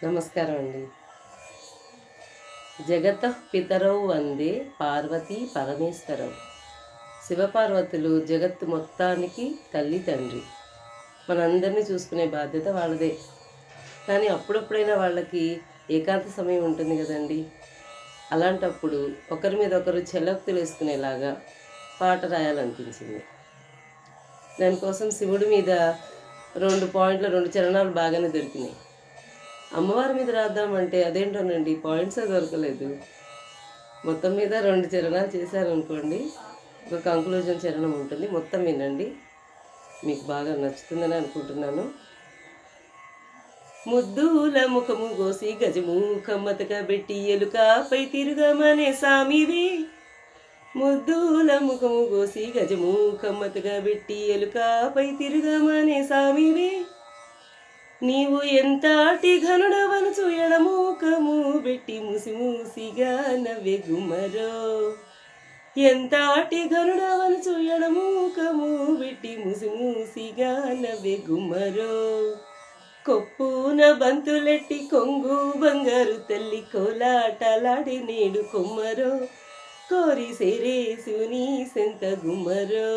నమస్కారం అండి. జగతః పితరౌ వందే పార్వతీ పరమేశ్వరౌ. శివపార్వతులు జగత్తు మొత్తానికి తల్లి తండ్రి. మనందరినీ చూసుకునే బాధ్యత వాళ్ళదే. కానీ అప్పుడప్పుడైనా వాళ్ళకి ఏకాంత సమయం ఉంటుంది కదండి. అలాంటప్పుడు ఒకరి మీద ఒకరు చెల్లొక్తులు వేసుకునేలాగా పాట రాయాలనిపించింది. దానికోసం శివుడి మీద 2 చరణాలు బాగానే దొరికినాయి. అమ్మవారి మీద రాద్దామంటే అదేంటోనండి పాయింట్సే దొరకలేదు. మొత్తం మీద 2 చరణాలు చేశారనుకోండి, ఒక కంక్లూజన్ చరణం ఉంటుంది. మొత్తం వినండి, మీకు బాగా నచ్చుతుందని అనుకుంటున్నాను. ముద్దుల ముఖము గోసి గజముఖమ్మతక బెట్టి ఎలుకపై తిరుగమనే సామివి. ముద్దుల ముఖము గోసి గజముఖమ్మతక బెట్టి ఎలుకపై తిరుగమనే సామివి. నీవు ఎంతటి ఘనుడవనుచు ఎడమూకము బెట్టి ముసిముసిగా నవ్వే గుమ్మరో. ఎంతటి ఘనుడవనుచు ఎడమూకము బెట్టి ముసిముసిగా నవ్వే గుమ్మరో. కొప్పున బంతులెట్టి కొంగు బంగారు తల్లి కోలాటలాడి నేడు కొమ్మరో. కోరి సేరే శివుని సెంత గుమ్మరో.